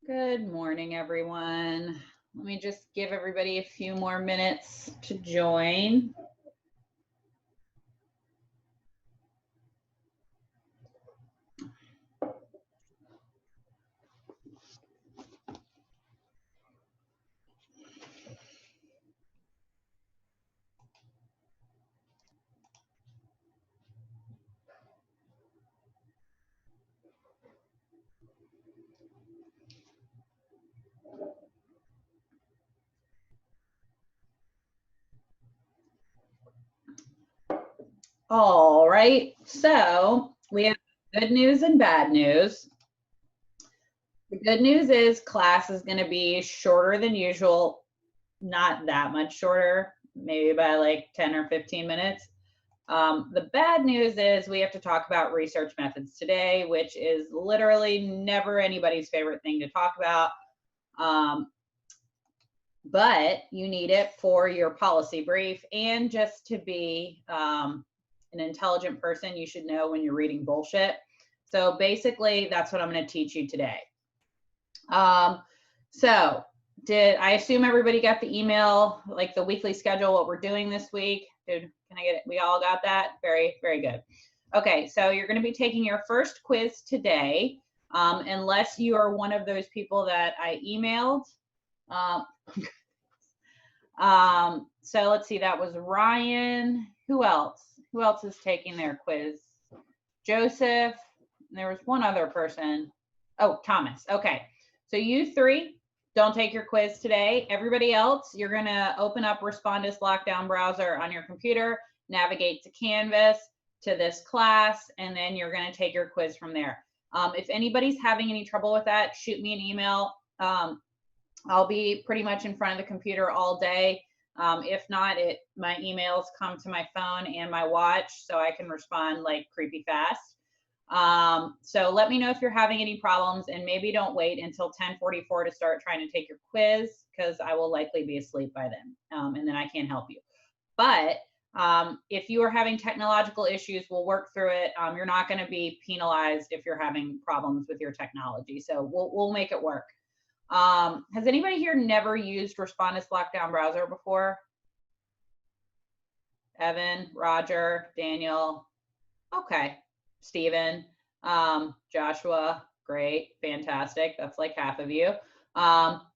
Good morning, everyone. Let me just give everybody a few more minutes to join. All right, so we have good news and bad news. The good news is class is going to be shorter than usual, not that much shorter, maybe by like 10 or 15 minutes. The bad news is we have to talk about research methods today, which is literally never anybody's favorite thing to talk about. But you need it for your policy brief and just to be an intelligent person. You should know when you're reading bullshit. So basically, that's what I'm going to teach you today. So I assume everybody got the email, like the weekly schedule, what we're doing this week? Can I get it? We all got that? Very, very good. Okay, so you're going to be taking your first quiz today, unless you are one of those people that I emailed. So let's see, that was Ryan. Who else? Who else is taking their quiz? Joseph. There was one other person. Oh, Thomas. Okay. So you three don't take your quiz today. Everybody else, you're going to open up Respondus Lockdown browser on your computer, navigate to Canvas, to this class, and then you're going to take your quiz from there. If anybody's having any trouble with that, shoot me an email. I'll be pretty much in front of the computer all day. If not, my emails come to my phone and my watch, so I can respond like creepy fast. So let me know if you're having any problems, and maybe don't wait until 10:44 to start trying to take your quiz, because I will likely be asleep by then, and then I can't help you. But if you are having technological issues, we'll work through it. You're not going to be penalized if you're having problems with your technology, so we'll make it work. Has anybody here never used Respondus Lockdown browser before? Evan, Roger, Daniel. Okay. Steven, Joshua, great, fantastic. That's like half of you.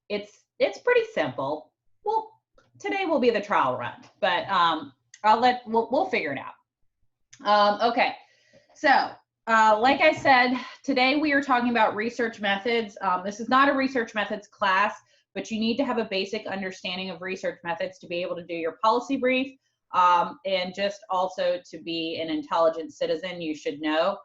It's pretty simple. Well, today will be the trial run, but we'll figure it out. Okay, so like I said, today we are talking about research methods. This is not a research methods class, but you need to have a basic understanding of research methods to be able to do your policy brief. And just also to be an intelligent citizen, you should know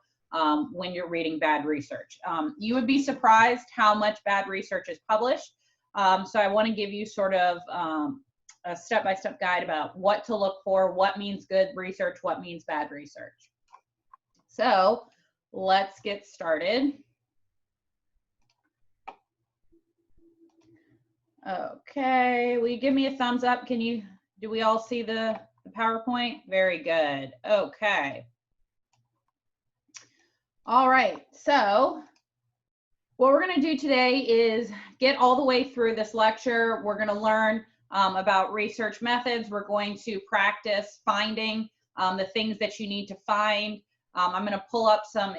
when you're reading bad research. You would be surprised how much bad research is published. So I want to give you sort of a step-by-step guide about what to look for, what means good research, what means bad research. So let's get started. Okay, will you give me a thumbs up? Do we all see the PowerPoint? Very good. Okay. All right, so what we're going to do today is get all the way through this lecture. We're going to learn about research methods. We're going to practice finding the things that you need to find. I'm going to pull up some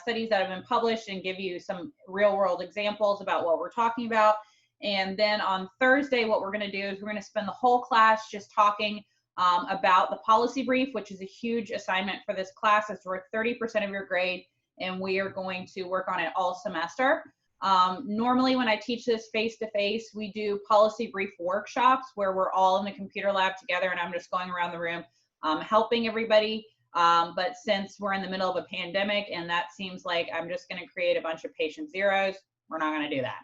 studies that have been published and give you some real world examples about what we're talking about. And then on Thursday, what we're going to do is we're going to spend the whole class just talking about the policy brief, which is a huge assignment for this class. It's worth 30% of your grade, and we are going to work on it all semester. Normally when I teach this face-to-face, we do policy brief workshops where we're all in the computer lab together, and I'm just going around the room helping everybody. But since we're in the middle of a pandemic and that seems like I'm just going to create a bunch of patient zeros, we're not going to do that.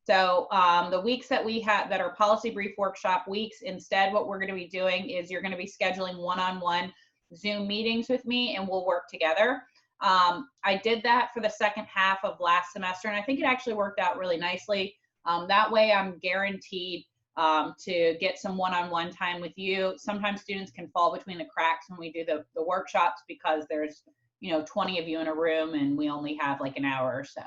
So the weeks that we have that are policy brief workshop weeks, instead what we're going to be doing is you're going to be scheduling one-on-one Zoom meetings with me, and we'll work together. I did that for the second half of last semester, and I think it actually worked out really nicely. That way I'm guaranteed to get some one-on-one time with you. Sometimes students can fall between the cracks when we do the workshops because there's 20 of you in a room and we only have like an hour or so.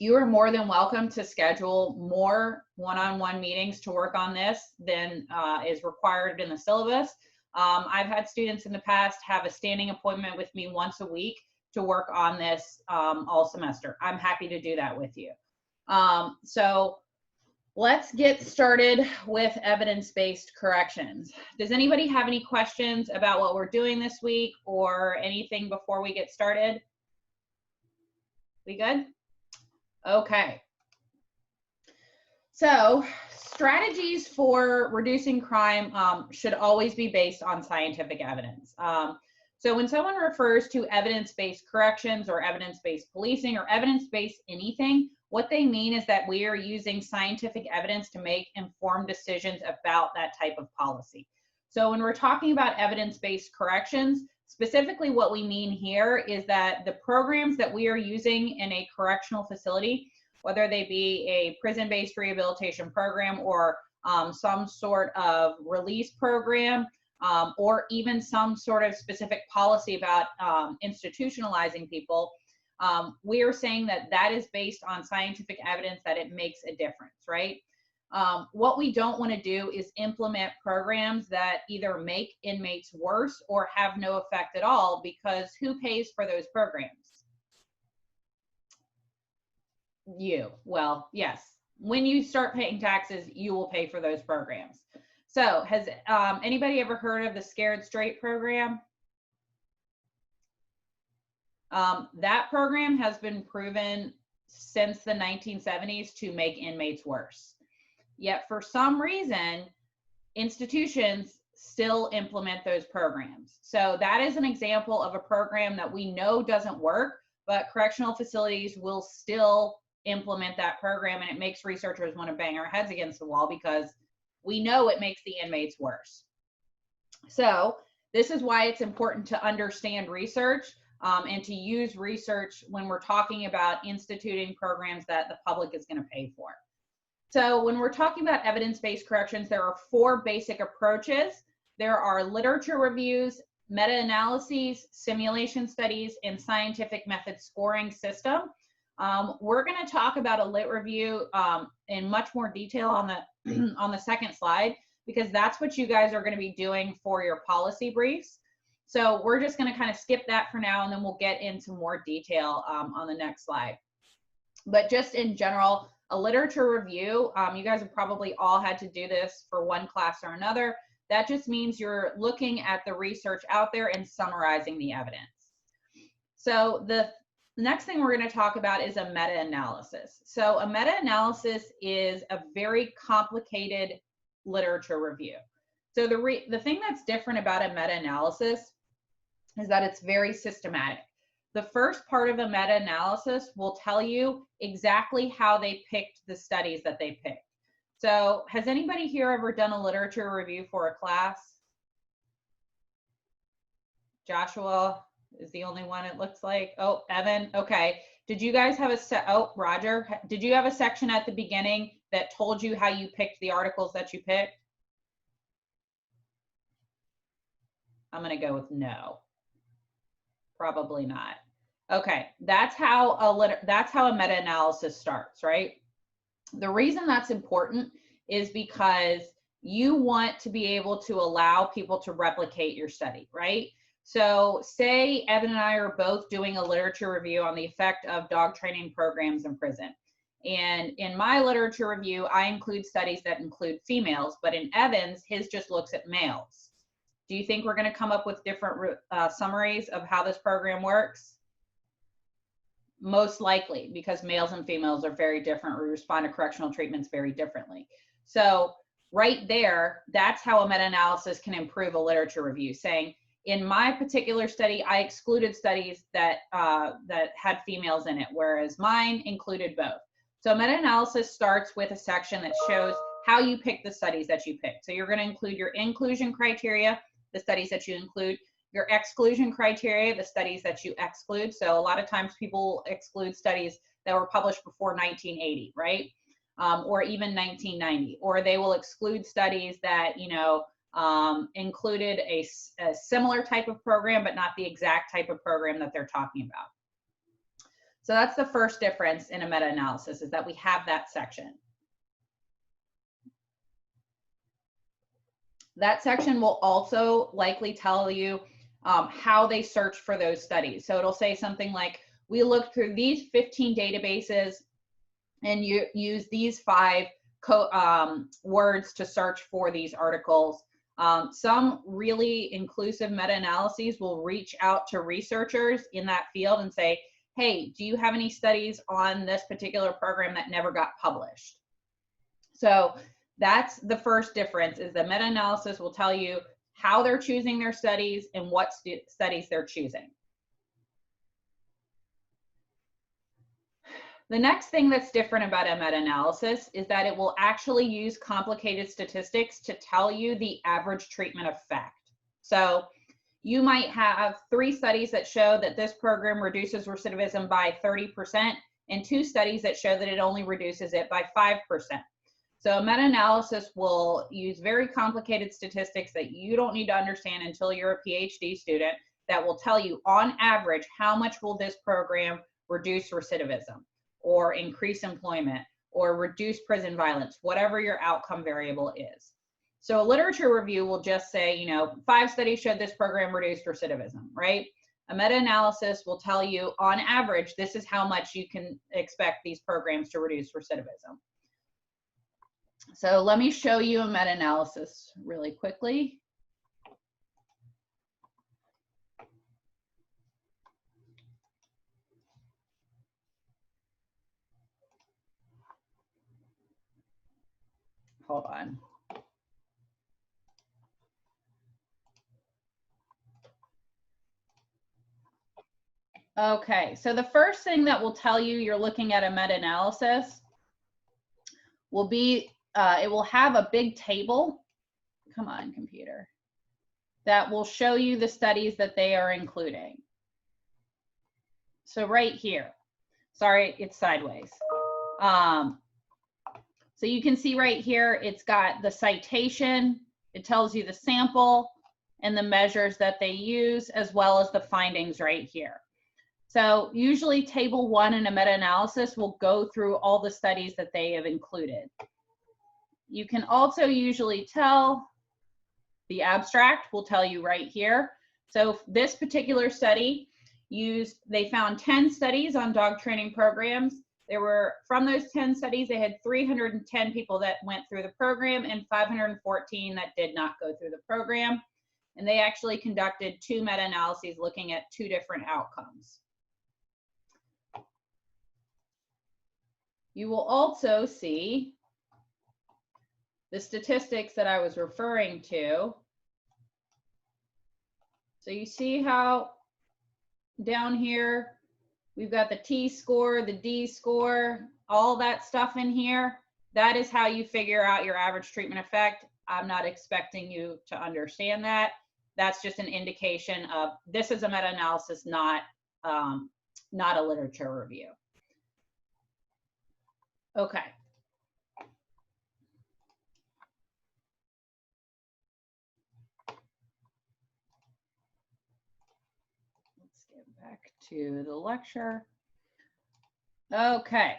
You are more than welcome to schedule more one-on-one meetings to work on this than is required in the syllabus. I've had students in the past have a standing appointment with me once a week to work on this all semester. I'm happy to do that with you. So let's get started with evidence-based corrections. Does anybody have any questions about what we're doing this week or anything before we get started? We good? Okay. So strategies for reducing crime should always be based on scientific evidence. So when someone refers to evidence-based corrections or evidence-based policing or evidence-based anything, what they mean is that we are using scientific evidence to make informed decisions about that type of policy. So when we're talking about evidence-based corrections, specifically what we mean here is that the programs that we are using in a correctional facility, whether they be a prison-based rehabilitation program or some sort of release program, or even some sort of specific policy about institutionalizing people, we are saying that that is based on scientific evidence that it makes a difference, right? What we don't want to do is implement programs that either make inmates worse or have no effect at all, because who pays for those programs? You. Well, yes. When you start paying taxes, you will pay for those programs. So has anybody ever heard of the Scared Straight program? That program has been proven since the 1970s to make inmates worse. Yet for some reason, institutions still implement those programs. So that is an example of a program that we know doesn't work, but correctional facilities will still implement that program, and it makes researchers want to bang our heads against the wall because we know it makes the inmates worse. So this is why it's important to understand research and to use research when we're talking about instituting programs that the public is going to pay for. So when we're talking about evidence-based corrections, there are 4 basic approaches. There are literature reviews, meta-analyses, simulation studies, and scientific method scoring system. We're going to talk about a lit review in much more detail on the second slide, because that's what you guys are going to be doing for your policy briefs. So we're just going to kind of skip that for now, and then we'll get into more detail on the next slide. But just in general, a literature review, you guys have probably all had to do this for one class or another. That just means you're looking at the research out there and summarizing the evidence. So the next thing we're going to talk about is a meta-analysis. So a meta-analysis is a very complicated literature review. So the thing that's different about a meta-analysis is that it's very systematic. The first part of a meta-analysis will tell you exactly how they picked the studies that they picked. So has anybody here ever done a literature review for a class? Joshua is the only one, it looks like. Oh, Evan, okay. Did you guys have Roger, did you have a section at the beginning that told you how you picked the articles that you picked? I'm gonna go with no. Probably not. Okay, that's how a meta-analysis starts, right? The reason that's important is because you want to be able to allow people to replicate your study, right? So say Evan and I are both doing a literature review on the effect of dog training programs in prison. And in my literature review, I include studies that include females, but in Evan's, his just looks at males. Do you think we're going to come up with different summaries of how this program works? Most likely, because males and females are very different. We respond to correctional treatments very differently. So right there, that's how a meta-analysis can improve a literature review, saying, in my particular study, I excluded studies that had females in it, whereas mine included both. So meta-analysis starts with a section that shows how you pick the studies that you pick. So you're going to include your inclusion criteria, the studies that you include, your exclusion criteria, the studies that you exclude. So a lot of times people exclude studies that were published before 1980, right? Or even 1990, or they will exclude studies that, you know, included a similar type of program, but not the exact type of program that they're talking about. So that's the first difference in a meta-analysis, is that we have that section. That section will also likely tell you how they search for those studies. So it'll say something like, we looked through these 15 databases and you use these 5 words to search for these articles. Some really inclusive meta-analyses will reach out to researchers in that field and say, hey, do you have any studies on this particular program that never got published? So that's the first difference, is the meta-analysis will tell you how they're choosing their studies and what studies they're choosing. The next thing that's different about a meta-analysis is that it will actually use complicated statistics to tell you the average treatment effect. So you might have 3 studies that show that this program reduces recidivism by 30% and 2 studies that show that it only reduces it by 5%. So a meta-analysis will use very complicated statistics that you don't need to understand until you're a PhD student, that will tell you on average how much will this program reduce recidivism or increase employment or reduce prison violence, whatever your outcome variable is. So a literature review will just say, you know, 5 studies showed this program reduced recidivism, right? A meta-analysis will tell you on average, this is how much you can expect these programs to reduce recidivism. So let me show you a meta-analysis really quickly. Hold on. Okay, so the first thing that will tell you you're looking at a meta-analysis will be, it will have a big table, come on computer, that will show you the studies that they are including. So right here, sorry, it's sideways. So you can see right here, it's got the citation, it tells you the sample and the measures that they use, as well as the findings right here. So usually table 1 in a meta-analysis will go through all the studies that they have included. You can also usually tell, the abstract will tell you right here. So this particular study they found 10 studies on dog training programs. There were, from those 10 studies, they had 310 people that went through the program and 514 that did not go through the program. And they actually conducted 2 meta-analyses looking at 2 different outcomes. You will also see the statistics that I was referring to. So you see how down here, we've got the T-score, the D-score, all that stuff in here. That is how you figure out your average treatment effect. I'm not expecting you to understand that. That's just an indication of, this is a meta-analysis, not a literature review. Okay. Let's get back to the lecture. Okay.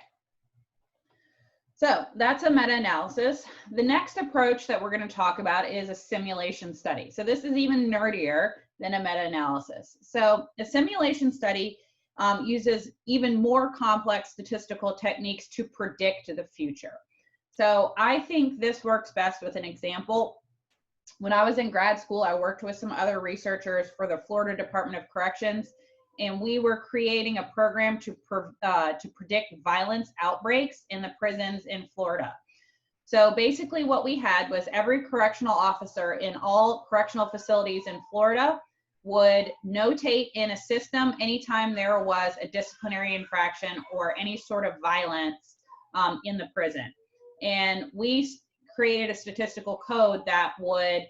So that's a meta-analysis. The next approach that we're going to talk about is a simulation study. So this is even nerdier than a meta-analysis. So a simulation study uses even more complex statistical techniques to predict the future. So I think this works best with an example. When I was in grad school, I worked with some other researchers for the Florida Department of Corrections, and we were creating a program to predict violence outbreaks in the prisons in Florida. So basically what we had was every correctional officer in all correctional facilities in Florida would notate in a system anytime there was a disciplinary infraction or any sort of violence in the prison. And we created a statistical code that would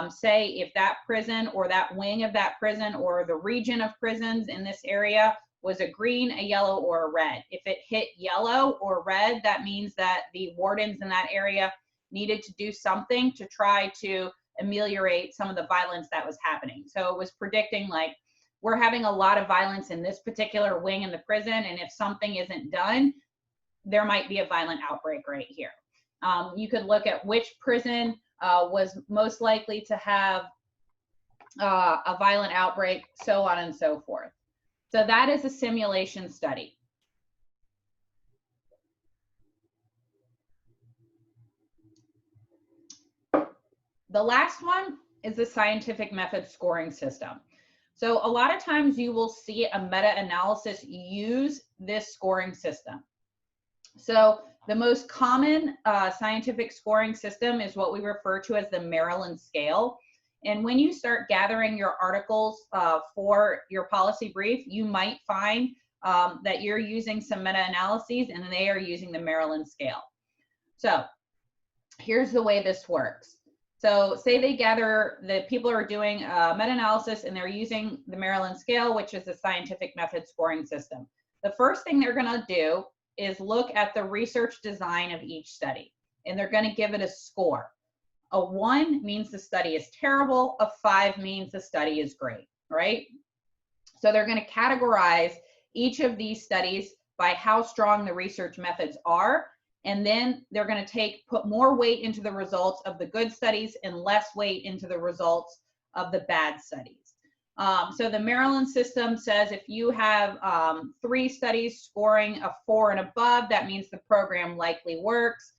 say if that prison or that wing of that prison or the region of prisons in this area was a green, a yellow, or a red. If it hit yellow or red, that means that the wardens in that area needed to do something to try to ameliorate some of the violence that was happening. So it was predicting, like, we're having a lot of violence in this particular wing in the prison, and if something isn't done, there might be a violent outbreak right here. You could look at which prison was most likely to have a violent outbreak, so on and so forth. So that is a simulation study. The last one is the scientific method scoring system. So a lot of times you will see a meta-analysis use this scoring system. So the most common scientific scoring system is what we refer to as the Maryland scale. And when you start gathering your articles for your policy brief, you might find that you're using some meta-analyses and they are using the Maryland scale. So here's the way this works. So say they gather, the people are doing a meta-analysis and they're using the Maryland scale, which is the scientific method scoring system. The first thing they're gonna do is look at the research design of each study, and they're gonna give it a score. A 1 means the study is terrible, a 5 means the study is great, right? So they're gonna categorize each of these studies by how strong the research methods are, and then they're going to put more weight into the results of the good studies and less weight into the results of the bad studies. So the Maryland system says if you have 3 studies scoring a 4 and above, that means the program likely works.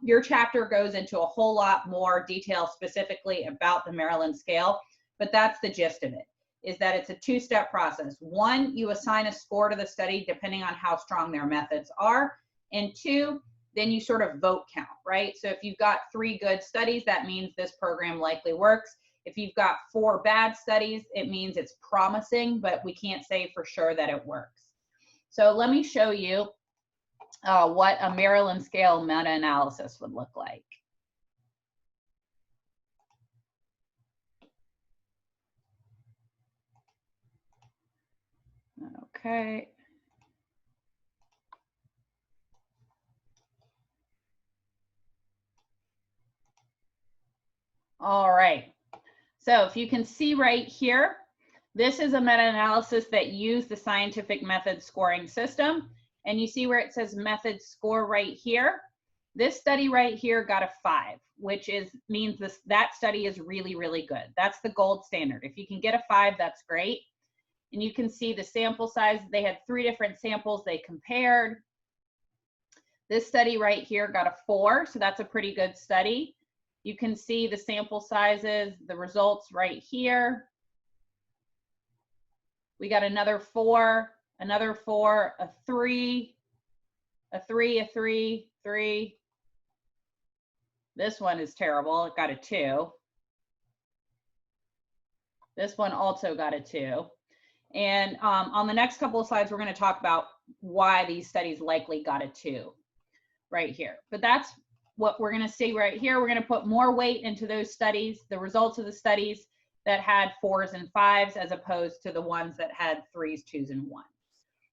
Your chapter goes into a whole lot more detail specifically about the Maryland scale, but that's the gist of it, is that it's a 2-step process. 1, you assign a score to the study depending on how strong their methods are. And 2, then you sort of vote count, right? So if you've got 3 good studies, that means this program likely works. If you've got 4 bad studies, it means it's promising, but we can't say for sure that it works. So let me show you what a Maryland scale meta-analysis would look like. Okay. All right, so if you can see right here, this is a meta-analysis that used the scientific method scoring system. And you see where it says method score right here. This study right here got a 5, which means that study is really, really good. That's the gold standard. If you can get a 5, that's great. And you can see the sample size. They had 3 different samples they compared. This study right here got a 4, so that's a pretty good study. You can see the sample sizes, the results right here. We got another 4, another 4, a 3, a 3, a 3, 3. This one is terrible. It got a 2. This one also got a 2. And on the next couple of slides, we're going to talk about why these studies likely got a 2 right here. But that's what we're going to see right here. We're going to put more weight into those studies, the results of the studies that had 4s and 5s, as opposed to the ones that had 3s, 2s, and 1s.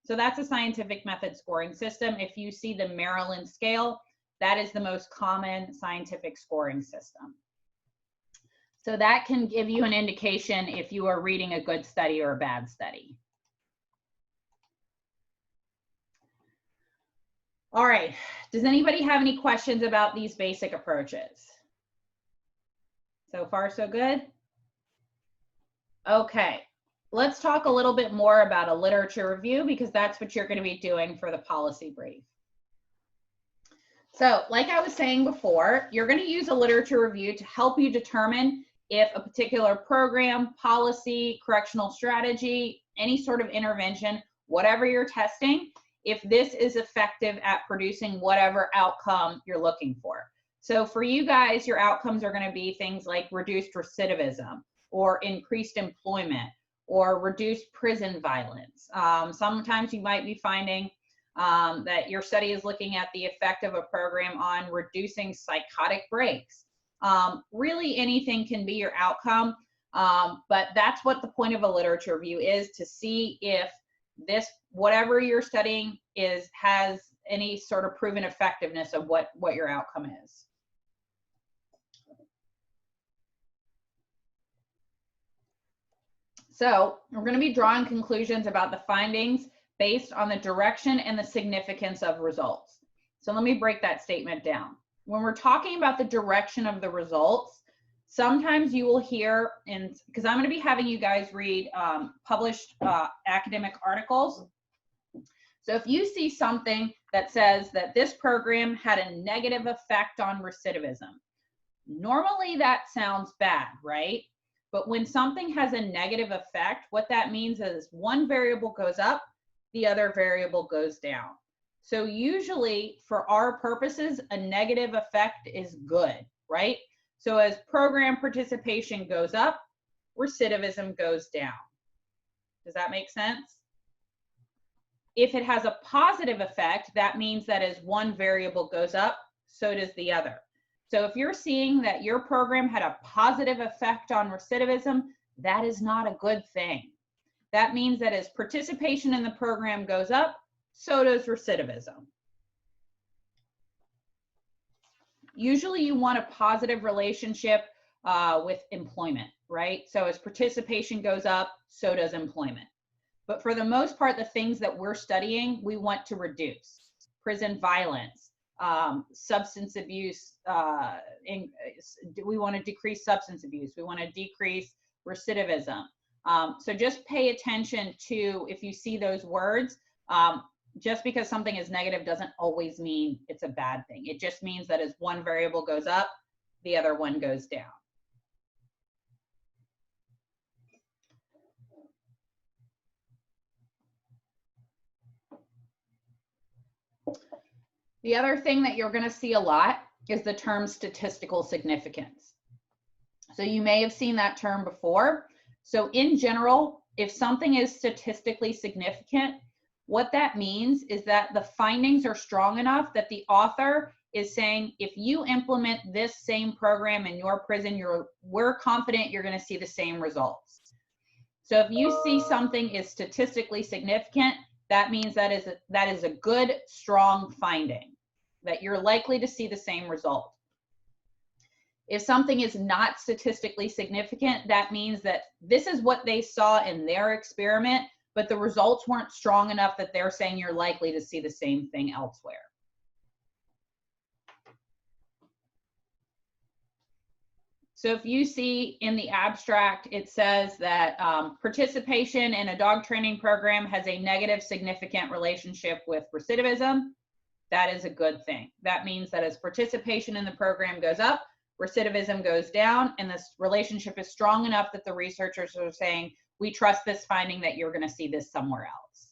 So that's a scientific method scoring system. If you see the Maryland scale, that is the most common scientific scoring system. So that can give you an indication if you are reading a good study or a bad study. All right, does anybody have any questions about these basic approaches? So far, so good? Okay, let's talk a little bit more about a literature review, because that's what you're going to be doing for the policy brief. So like I was saying before, you're going to use a literature review to help you determine if a particular program, policy, correctional strategy, any sort of intervention, whatever you're testing, if this is effective at producing whatever outcome you're looking for. So for you guys, your outcomes are going to be things like reduced recidivism, or increased employment, or reduced prison violence. Sometimes you might be finding that your study is looking at the effect of a program on reducing psychotic breaks. Really anything can be your outcome, but that's what the point of a literature review is, to see if this, whatever you're studying has any sort of proven effectiveness of what your outcome is. So we're going to be drawing conclusions about the findings based on the direction and the significance of results. So let me break that statement down. When we're talking about the direction of the results, sometimes you will hear, because I'm going to be having you guys read published academic articles. So if you see something that says that this program had a negative effect on recidivism, normally that sounds bad, right? But when something has a negative effect, what that means is one variable goes up, the other variable goes down. So usually for our purposes, a negative effect is good, right? So as program participation goes up, recidivism goes down. Does that make sense? If it has a positive effect, that means that as one variable goes up, so does the other. So if you're seeing that your program had a positive effect on recidivism, that is not a good thing. That means that as participation in the program goes up, so does recidivism. Usually you want a positive relationship with employment, right? So as participation goes up, so does employment. But for the most part, the things that we're studying, we want to reduce. Prison violence, substance abuse, we want to decrease substance abuse. We want to decrease recidivism. So just pay attention to, if you see those words, just because something is negative doesn't always mean it's a bad thing. It just means that as one variable goes up, the other one goes down. The other thing that you're going to see a lot is the term statistical significance. So you may have seen that term before. So in general, if something is statistically significant, what that means is that the findings are strong enough that the author is saying, if you implement this same program in your prison, we're confident you're going to see the same results. So if you see something is statistically significant, that means that is a good, strong finding, that you're likely to see the same result. If something is not statistically significant, that means that this is what they saw in their experiment, but the results weren't strong enough that they're saying you're likely to see the same thing elsewhere. So if you see in the abstract, it says that participation in a dog training program has a negative significant relationship with recidivism. That is a good thing. That means that as participation in the program goes up, recidivism goes down, and this relationship is strong enough that the researchers are saying, we trust this finding that you're going to see this somewhere else.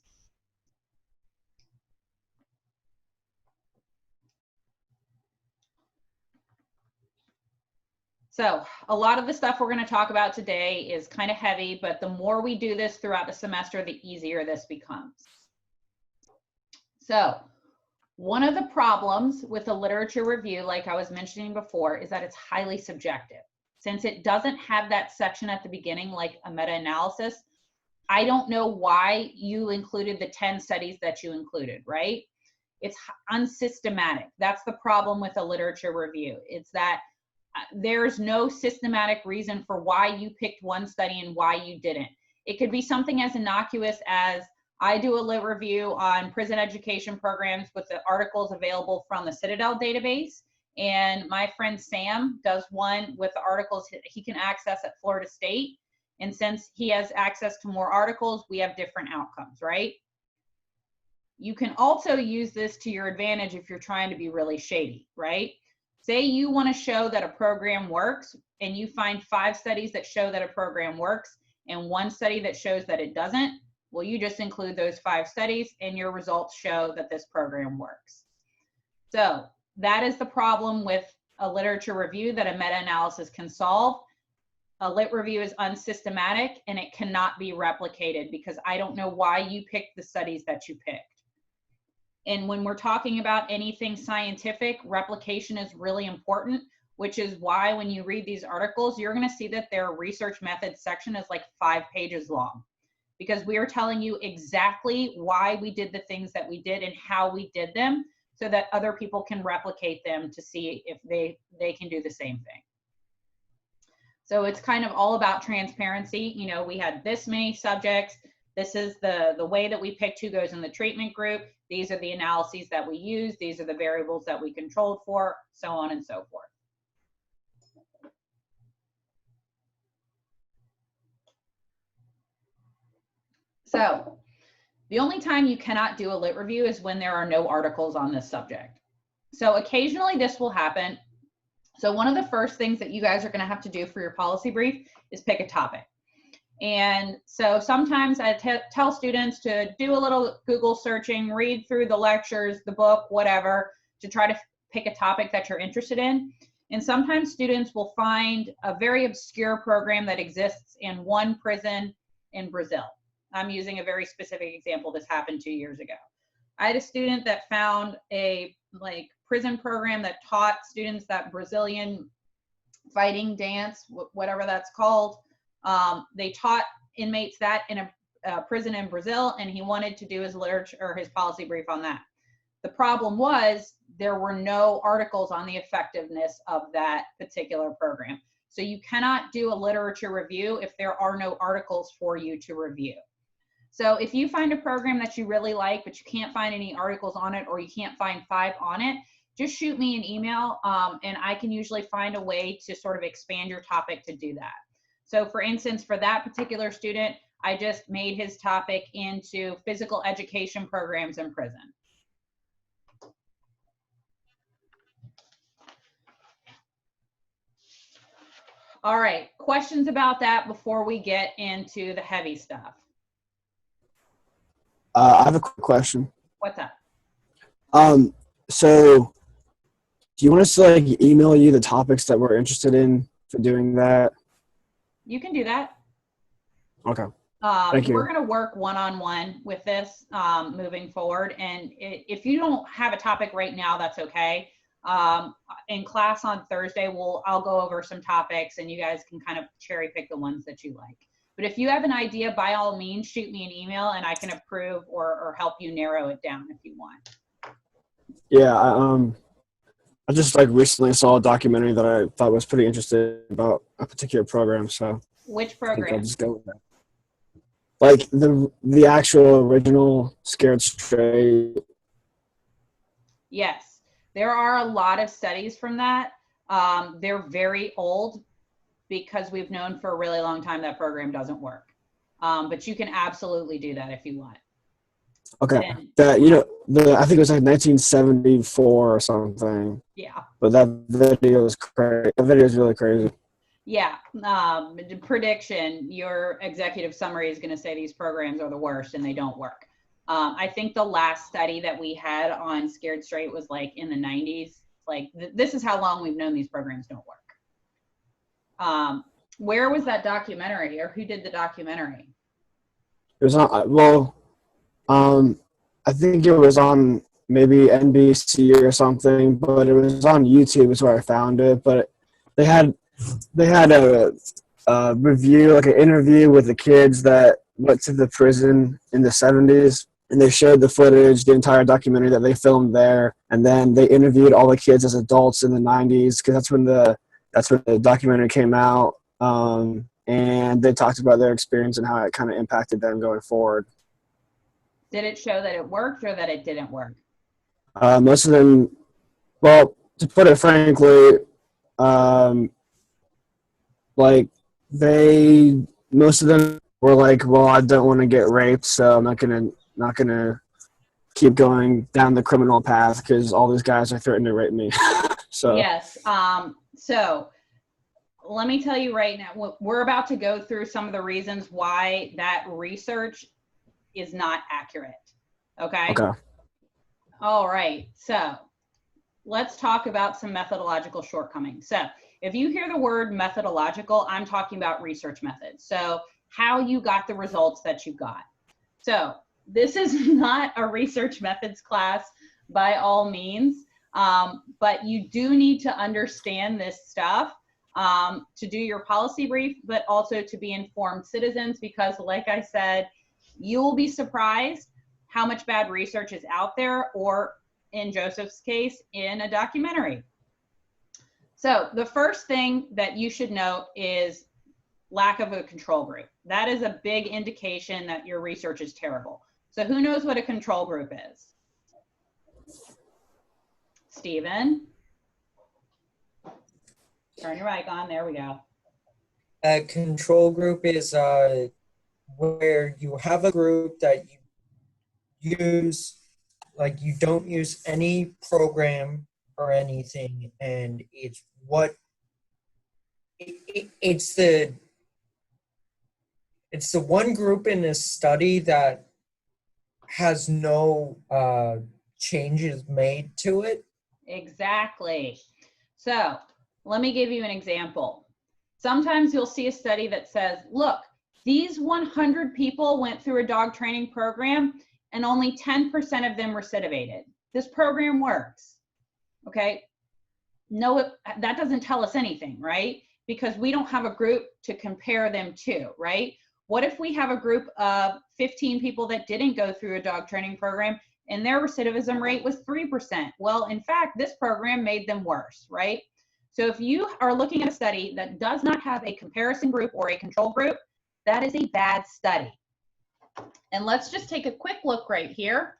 So a lot of the stuff we're going to talk about today is kind of heavy, but the more we do this throughout the semester, the easier this becomes. So one of the problems with a literature review, like I was mentioning before, is that it's highly subjective. Since it doesn't have that section at the beginning, like a meta-analysis, I don't know why you included the 10 studies that you included, right? It's unsystematic. That's the problem with a literature review. It's that there's no systematic reason for why you picked one study and why you didn't. It could be something as innocuous as, I do a lit review on prison education programs with the articles available from the Citadel database, and my friend Sam does one with the articles he can access at Florida State. And since he has access to more articles, we have different outcomes, right? You can also use this to your advantage if you're trying to be really shady, right? Say you want to show that a program works and you find 5 studies that show that a program works and 1 study that shows that it doesn't. Well, you just include those 5 studies and your results show that this program works. So that is the problem with a literature review that a meta-analysis can solve. A lit review is unsystematic and it cannot be replicated because I don't know why you picked the studies that you picked. And when we're talking about anything scientific, replication is really important, which is why when you read these articles, you're going to see that their research methods section is like 5 pages long, because we are telling you exactly why we did the things that we did and how we did them so that other people can replicate them to see if they can do the same thing. So it's kind of all about transparency. You know, we had this many subjects. This is the way that we picked who goes in the treatment group. These are the analyses that we use. These are the variables that we controlled for, so on and so forth. So the only time you cannot do a lit review is when there are no articles on this subject. So occasionally this will happen. So one of the first things that you guys are going to have to do for your policy brief is pick a topic. And so sometimes I tell students to do a little Google searching, read through the lectures, the book, whatever, to try to pick a topic that you're interested in. And sometimes students will find a very obscure program that exists in one prison in Brazil. I'm using a very specific example. This happened 2 years ago. I had a student that found a prison program that taught students that Brazilian fighting dance, whatever that's called. They taught inmates that in a prison in Brazil, and he wanted to do his literature or his policy brief on that. The problem was there were no articles on the effectiveness of that particular program. So you cannot do a literature review if there are no articles for you to review. So if you find a program that you really like, but you can't find any articles on it, or you can't find 5 on it, just shoot me an email, and I can usually find a way to sort of expand your topic to do that. So for instance, for that particular student, I just made his topic into physical education programs in prison. All right, questions about that before we get into the heavy stuff? I have a quick question. What's up? So do you want us to email you the topics that we're interested in for doing that? You can do that. Okay. Thank you. We're going to work one-on-one with this moving forward. And if you don't have a topic right now, that's okay. In class on Thursday, I'll go over some topics and you guys can kind of cherry pick the ones that you like. But if you have an idea, by all means, shoot me an email and I can approve or help you narrow it down if you want. Yeah, I just recently saw a documentary that I thought was pretty interesting about a particular program. So which I think program? I'll just go with that. The actual original Scared Straight. Yes, there are a lot of studies from that. They're very old because we've known for a really long time that program doesn't work. But you can absolutely do that if you want. Okay. I think it was 1974 or something. Yeah. But that video is crazy. That video is really crazy. Yeah. Prediction, your executive summary is going to say these programs are the worst and they don't work. I think the last study that we had on Scared Straight was in the 90s. This is how long we've known these programs don't work. Where was that documentary, or who did the documentary? It was on, I think it was on maybe NBC or something, but it was on YouTube is where I found it. But they had a review, an interview with the kids that went to the prison in the 70s, and they showed the footage, the entire documentary that they filmed there, and then they interviewed all the kids as adults in the 90s because that's when the documentary came out, and they talked about their experience and how it kind of impacted them going forward. Did it show that it worked or that it didn't work? Most of them, well, to put it frankly, most of them were well, I don't want to get raped, so I'm not gonna keep going down the criminal path because all these guys are threatening to rape me. So yes. So let me tell you right now, we're about to go through some of the reasons why that research is not accurate. Okay. All right. So let's talk about some methodological shortcomings. So if you hear the word methodological, I'm talking about research methods. So how you got the results that you got. So this is not a research methods class by all means, but you do need to understand this stuff to do your policy brief, but also to be informed citizens, because like I said, you will be surprised how much bad research is out there, or in Joseph's case, in a documentary. So the first thing that you should note is lack of a control group. That is a big indication that your research is terrible. So who knows what a control group is? Stephen? Turn your mic on, there we go. A control group is where you have a group that you use, like you don't use any program or anything, and it's what it's the one group in this study that has no changes made to it. Exactly. So let me give you an example. Sometimes you'll see a study that says, look, these 100 people went through a dog training program and only 10% of them recidivated. This program works. Okay. No, that doesn't tell us anything, right? Because we don't have a group to compare them to, right? What if we have a group of 15 people that didn't go through a dog training program and their recidivism rate was 3%? Well, in fact, this program made them worse, right? So if you are looking at a study that does not have a comparison group or a control group, that is a bad study. And let's just take a quick look right here.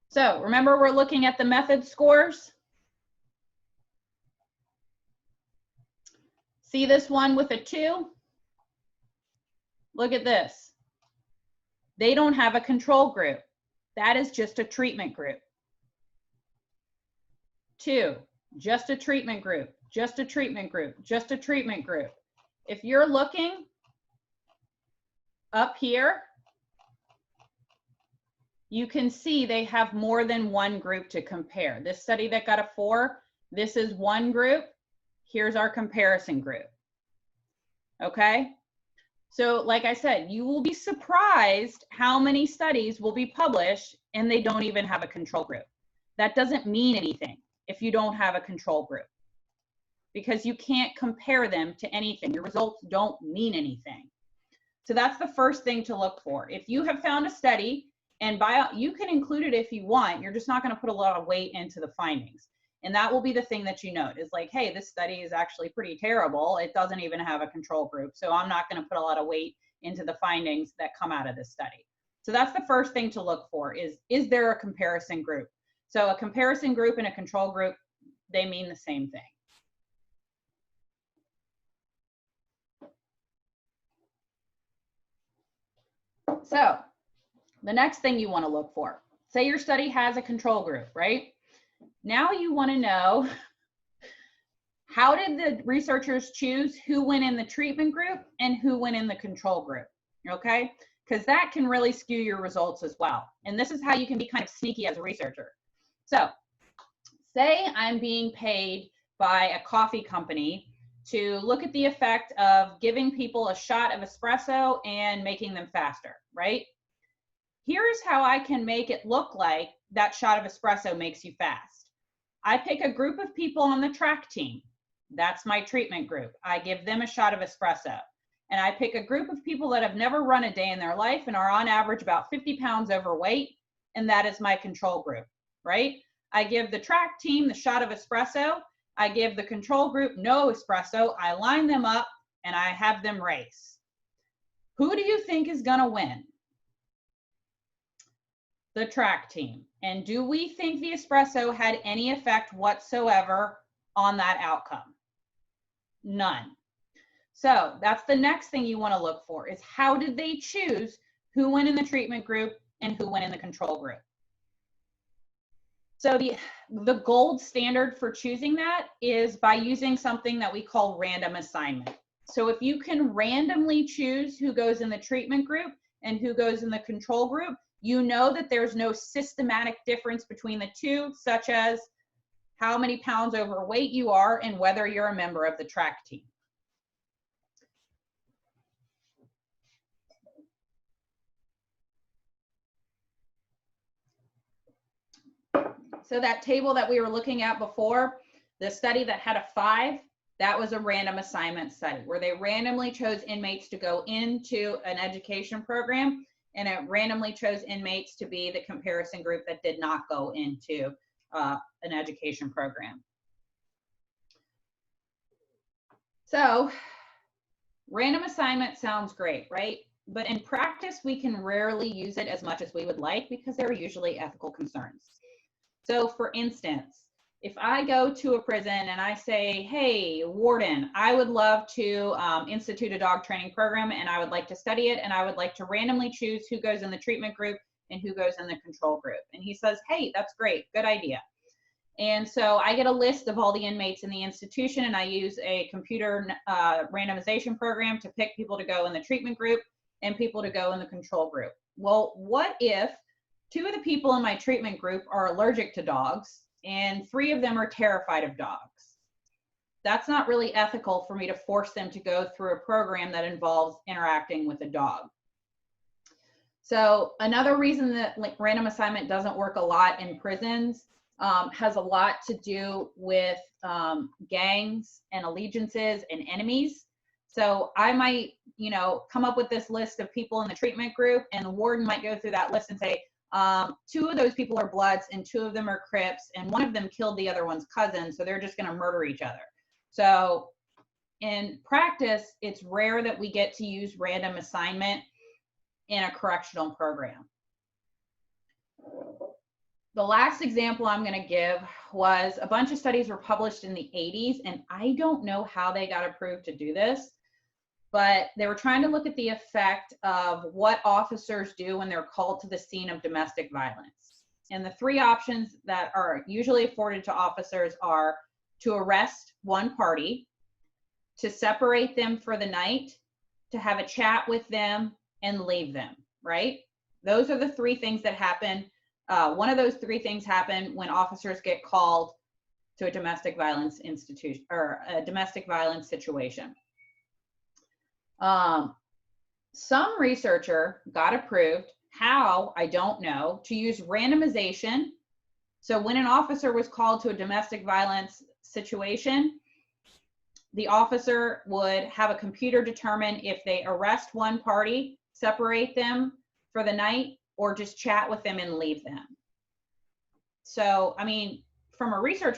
So remember, we're looking at the method scores. See this one with a 2? Look at this. They don't have a control group. That is just a treatment group. 2, just a treatment group, just a treatment group, just a treatment group. If you're looking up here, you can see they have more than one group to compare. This study that got a 4, this is one group. Here's our comparison group. Okay? So like I said, you will be surprised how many studies will be published and they don't even have a control group. That doesn't mean anything if you don't have a control group, because you can't compare them to anything. Your results don't mean anything. So that's the first thing to look for. If you have found a study, and you can include it if you want, you're just not going to put a lot of weight into the findings. And that will be the thing that you note is like, hey, this study is actually pretty terrible. It doesn't even have a control group. So I'm not going to put a lot of weight into the findings that come out of this study. So that's the first thing to look for is there a comparison group? So a comparison group and a control group, they mean the same thing. So the next thing you want to look for, say your study has a control group, right? Now you want to know, how did the researchers choose who went in the treatment group and who went in the control group? Okay, because that can really skew your results as well. And this is how you can be kind of sneaky as a researcher. So say I'm being paid by a coffee company to look at the effect of giving people a shot of espresso and making them faster, right? Here's how I can make it look like that shot of espresso makes you fast. I pick a group of people on the track team. That's my treatment group. I give them a shot of espresso. And I pick a group of people that have never run a day in their life and are on average about 50 pounds overweight, and that is my control group, right? I give the track team the shot of espresso. I give the control group no espresso. I line them up and I have them race. Who do you think is gonna win? The track team. And do we think the espresso had any effect whatsoever on that outcome? None. So that's the next thing you want to look for is how did they choose who went in the treatment group and who went in the control group? So the gold standard for choosing that is by using something that we call random assignment. So if you can randomly choose who goes in the treatment group and who goes in the control group, you know that there's no systematic difference between the two, such as how many pounds overweight you are and whether you're a member of the track team. So that table that we were looking at before, the study that had a 5, that was a random assignment study where they randomly chose inmates to go into an education program and it randomly chose inmates to be the comparison group that did not go into an education program. So random assignment sounds great, right? But in practice, we can rarely use it as much as we would like because there are usually ethical concerns. So for instance, if I go to a prison and I say, hey, warden, I would love to institute a dog training program and I would like to study it and I would like to randomly choose who goes in the treatment group and who goes in the control group. And he says, hey, that's great, good idea. And so I get a list of all the inmates in the institution and I use a computer randomization program to pick people to go in the treatment group and people to go in the control group. Well, what if 2 of the people in my treatment group are allergic to dogs and 3 of them are terrified of dogs? That's not really ethical for me to force them to go through a program that involves interacting with a dog. So another reason that random assignment doesn't work a lot in prisons has a lot to do with gangs and allegiances and enemies. So I might, come up with this list of people in the treatment group and the warden might go through that list and say, 2 of those people are Bloods and 2 of them are Crips and 1 of them killed the other one's cousin, so they're just going to murder each other. So in practice, it's rare that we get to use random assignment in a correctional program. The last example I'm going to give was a bunch of studies were published in the 80s, and I don't know how they got approved to do this, but they were trying to look at the effect of what officers do when they're called to the scene of domestic violence. And the 3 options that are usually afforded to officers are to arrest one party, to separate them for the night, to have a chat with them, and leave them, right? Those are the 3 things that happen. One of those 3 things happen when officers get called to a domestic violence institution or a domestic violence situation. Some researcher got approved, how, I don't know, to use randomization. So when an officer was called to a domestic violence situation, the officer would have a computer determine if they arrest one party, separate them for the night, or just chat with them and leave them. So, I mean, from a research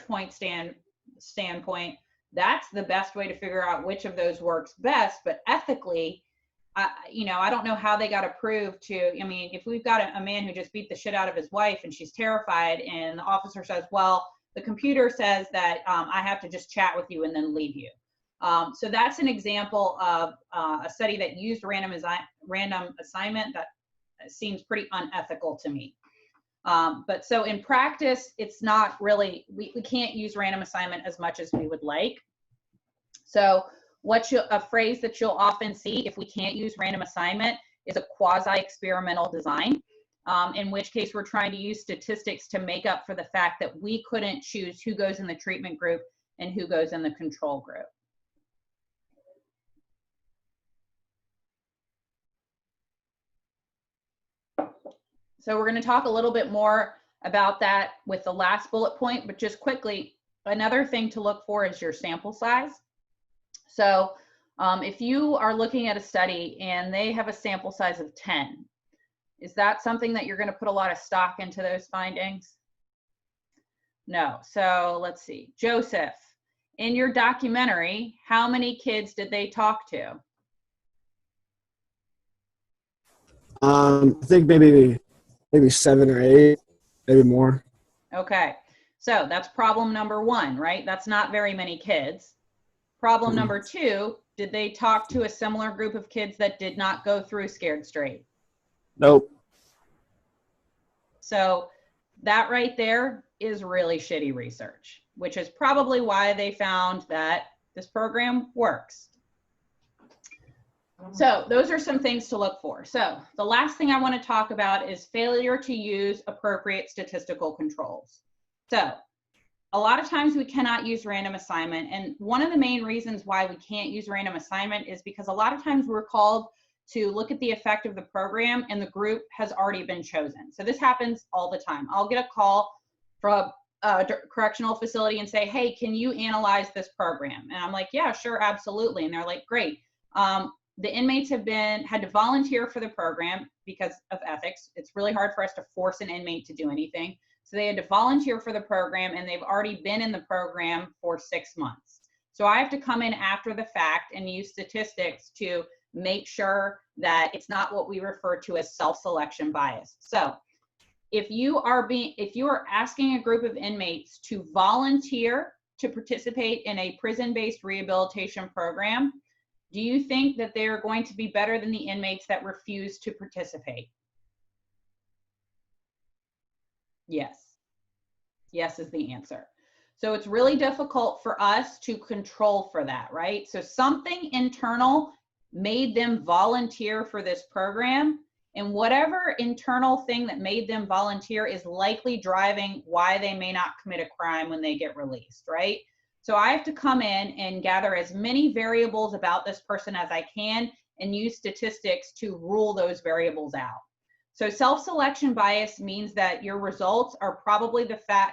standpoint, that's the best way to figure out which of those works best. But ethically, I don't know how they got approved to, I mean, if we've got a man who just beat the shit out of his wife and she's terrified and the officer says, well, the computer says that I have to just chat with you and then leave you. So that's an example of a study that used random assignment that seems pretty unethical to me. But so in practice, it's not really, we can't use random assignment as much as we would like. So a phrase that you'll often see if we can't use random assignment is a quasi-experimental design, in which case we're trying to use statistics to make up for the fact that we couldn't choose who goes in the treatment group and who goes in the control group. So we're going to talk a little bit more about that with the last bullet point, but just quickly, another thing to look for is your sample size. So if you are looking at a study and they have a sample size of 10, is that something that you're going to put a lot of stock into those findings? No. So let's see. Joseph, in your documentary, how many kids did they talk to? I think maybe 7 or 8, maybe more. Okay. So that's problem number 1, right? That's not very many kids. Problem number 2, did they talk to a similar group of kids that did not go through Scared Straight? Nope. So that right there is really shitty research, which is probably why they found that this program works. So those are some things to look for. So the last thing I want to talk about is failure to use appropriate statistical controls. So a lot of times we cannot use random assignment. And one of the main reasons why we can't use random assignment is because a lot of times we're called to look at the effect of the program and the group has already been chosen. So this happens all the time. I'll get a call from a correctional facility and say, hey, can you analyze this program? And I'm like, yeah, sure, absolutely. And they're like, great. the inmates had to volunteer for the program because of ethics. It's really hard for us to force an inmate to do anything. So they had to volunteer for the program, and they've already been in the program for 6 months. So I have to come in after the fact and use statistics to make sure that it's not what we refer to as self-selection bias. So if you are asking a group of inmates to volunteer to participate in a prison-based rehabilitation program, do you think that they are going to be better than the inmates that refuse to participate? Yes. Yes is the answer. So it's really difficult for us to control for that, right? So something internal made them volunteer for this program, and whatever internal thing that made them volunteer is likely driving why they may not commit a crime when they get released, right? So I have to come in and gather as many variables about this person as I can and use statistics to rule those variables out. So self-selection bias means that your results are probably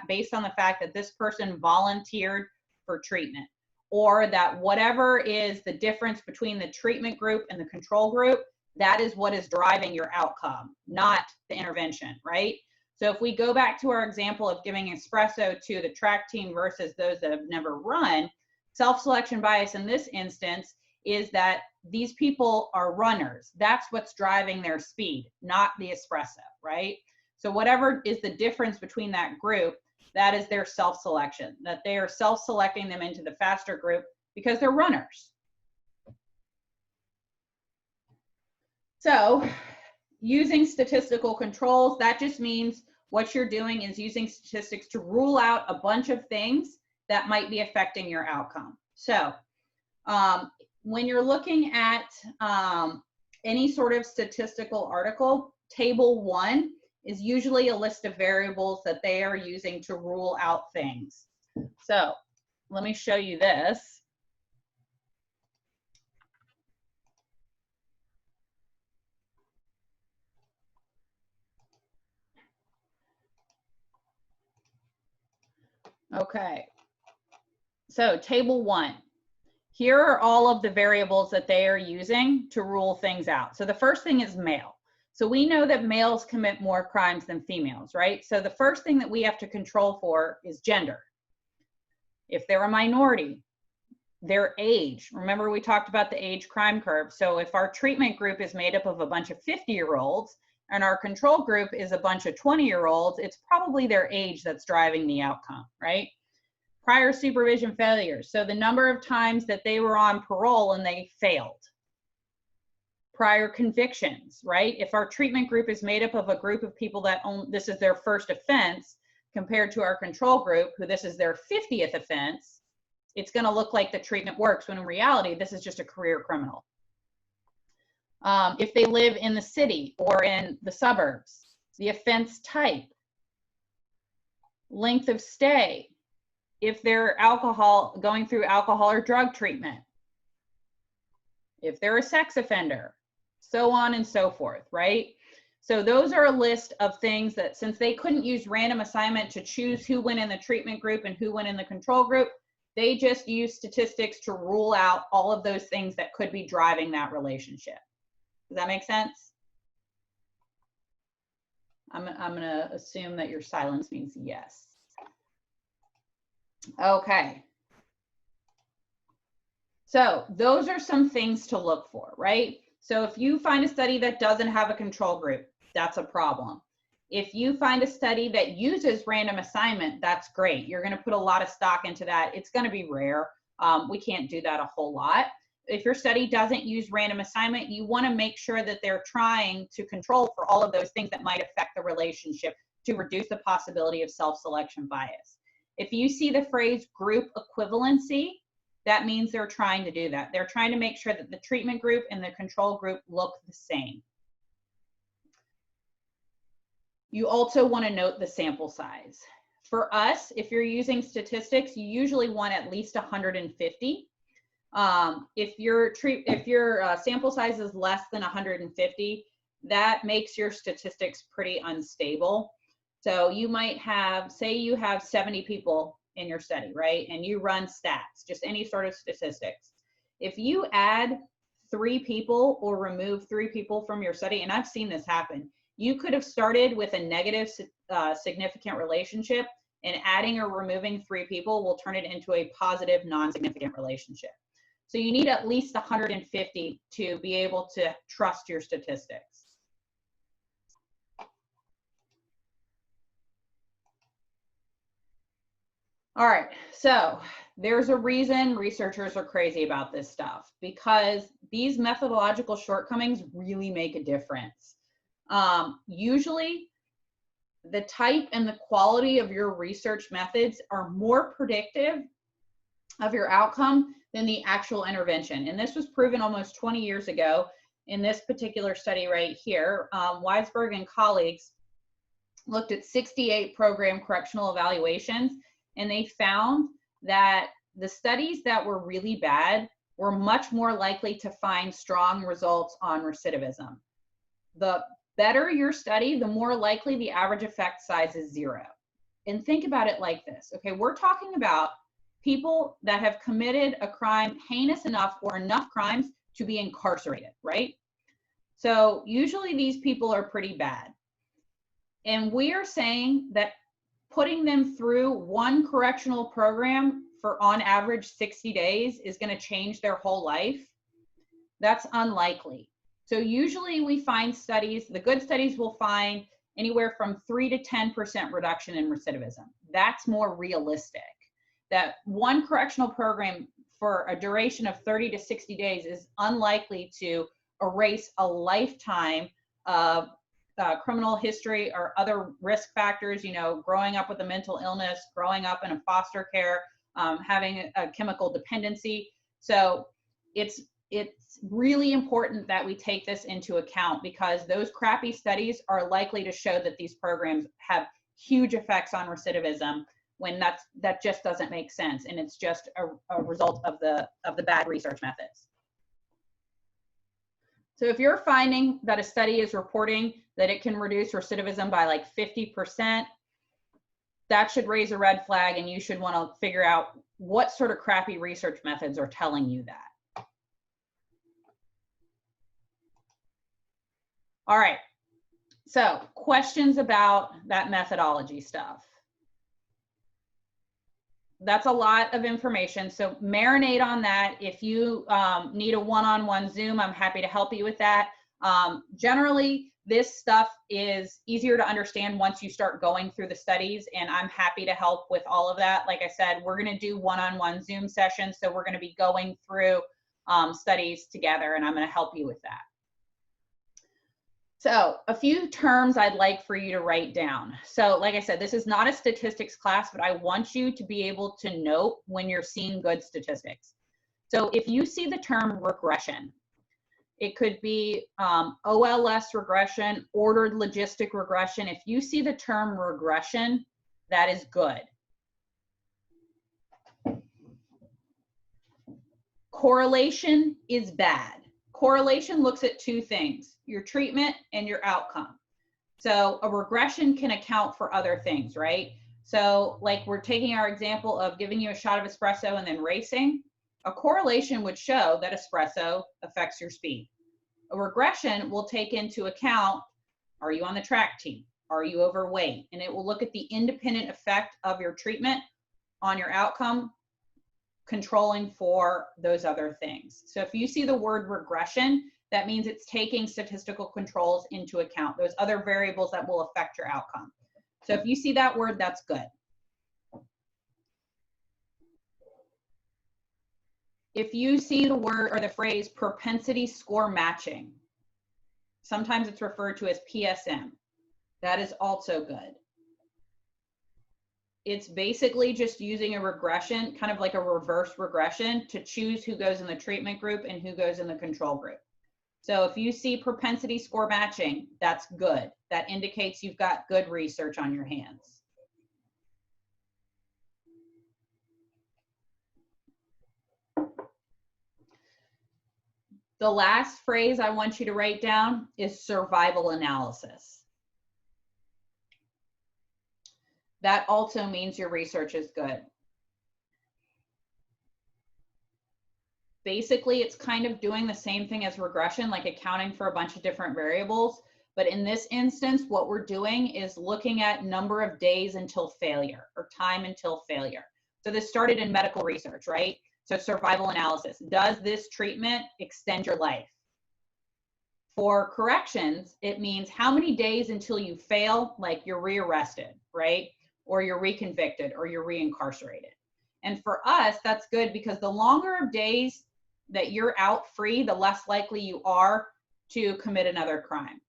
based on the fact that this person volunteered for treatment, or that whatever is the difference between the treatment group and the control group, that is what is driving your outcome, not the intervention, right? So if we go back to our example of giving espresso to the track team versus those that have never run, self-selection bias in this instance is that these people are runners. That's what's driving their speed, not the espresso, right? So whatever is the difference between that group, that is their self-selection, that they are self-selecting them into the faster group because they're runners. So using statistical controls, that just means what you're doing is using statistics to rule out a bunch of things that might be affecting your outcome. So when you're looking at any sort of statistical article, table 1 is usually a list of variables that they are using to rule out things. So let me show you this. Okay, so table 1. Here are all of the variables that they are using to rule things out. So the first thing is male. So we know that males commit more crimes than females, right? So the first thing that we have to control for is gender. If they're a minority, their age. Remember, we talked about the age crime curve. So if our treatment group is made up of a bunch of 50-year-olds and our control group is a bunch of 20-year-olds, it's probably their age that's driving the outcome, right? Prior supervision failures. So the number of times that they were on parole and they failed. Prior convictions, right? If our treatment group is made up of a group of people that this is their first offense compared to our control group, who this is their 50th offense, it's going to look like the treatment works when in reality, this is just a career criminal. If they live in the city or in the suburbs, the offense type, length of stay, if they're going through alcohol or drug treatment, if they're a sex offender, so on and so forth, right? So those are a list of things that, since they couldn't use random assignment to choose who went in the treatment group and who went in the control group, they just use statistics to rule out all of those things that could be driving that relationship. Does that make sense? I'm gonna assume that your silence means yes. Okay. So those are some things to look for, right? So if you find a study that doesn't have a control group, that's a problem. If you find a study that uses random assignment, that's great. You're going to put a lot of stock into that. It's going to be rare. We can't do that a whole lot. If your study doesn't use random assignment, you want to make sure that they're trying to control for all of those things that might affect the relationship to reduce the possibility of self-selection bias. If you see the phrase group equivalency, that means they're trying to do that. They're trying to make sure that the treatment group and the control group look the same. You also want to note the sample size. For us, if you're using statistics, you usually want at least 150. If your sample size is less than 150, that makes your statistics pretty unstable. So you might have, say you have 70 people in your study, right? And you run stats, just any sort of statistics. If you add 3 people or remove 3 people from your study, and I've seen this happen. You could have started with a negative significant relationship, and adding or removing 3 people will turn it into a positive non-significant relationship. So you need at least 150 to be able to trust your statistics. All right, so there's a reason researchers are crazy about this stuff, because these methodological shortcomings really make a difference. Usually, the type and the quality of your research methods are more predictive of your outcome than the actual intervention. And this was proven almost 20 years ago in this particular study right here. Weisberg and colleagues looked at 68 program correctional evaluations, and they found that the studies that were really bad were much more likely to find strong results on recidivism. The better your study, the more likely the average effect size is 0. And think about it like this, okay? We're talking about people that have committed a crime heinous enough or enough crimes to be incarcerated, right? So usually these people are pretty bad. And we are saying that putting them through one correctional program for on average 60 days is going to change their whole life. That's unlikely. So usually we find studies, the good studies will find anywhere from 3 to 10% reduction in recidivism. That's more realistic. That one correctional program for a duration of 30 to 60 days is unlikely to erase a lifetime of criminal history or other risk factors, you know, growing up with a mental illness, growing up in a foster care, having a chemical dependency. So it's really important that we take this into account, because those crappy studies are likely to show that these programs have huge effects on recidivism, when that just doesn't make sense, and it's just a result of the bad research methods. So if you're finding that a study is reporting that it can reduce recidivism by like 50%, that should raise a red flag, and you should want to figure out what sort of crappy research methods are telling you that. All right, so questions about that methodology stuff. That's a lot of information, so marinate on that. If you need a one-on-one Zoom, I'm happy to help you with that. Generally, this stuff is easier to understand once you start going through the studies, and I'm happy to help with all of that. Like I said, we're going to do one-on-one Zoom sessions, so we're going to be going through studies together, and I'm going to help you with that. So a few terms I'd like for you to write down. So like I said, this is not a statistics class, but I want you to be able to note when you're seeing good statistics. So if you see the term regression, it could be OLS regression, ordered logistic regression. If you see the term regression, that is good. Correlation is bad. Correlation looks at 2 things, your treatment and your outcome. So a regression can account for other things, right? So like we're taking our example of giving you a shot of espresso and then racing. A correlation would show that espresso affects your speed. A regression will take into account, are you on the track team? Are you overweight? And it will look at the independent effect of your treatment on your outcome, controlling for those other things. So if you see the word regression, that means it's taking statistical controls into account, those other variables that will affect your outcome. So if you see that word, that's good. If you see the word or the phrase propensity score matching, sometimes it's referred to as PSM, that is also good. It's basically just using a regression, kind of like a reverse regression, to choose who goes in the treatment group and who goes in the control group. So if you see propensity score matching, that's good. That indicates you've got good research on your hands. The last phrase I want you to write down is survival analysis. That also means your research is good. Basically, it's kind of doing the same thing as regression, like accounting for a bunch of different variables. But in this instance, what we're doing is looking at number of days until failure or time until failure. So this started in medical research, right? So survival analysis. Does this treatment extend your life? For corrections, it means how many days until you fail, like you're rearrested, right? Or you're reconvicted or you're reincarcerated. And for us, that's good because the longer of days that you're out free, the less likely you are to commit another crime.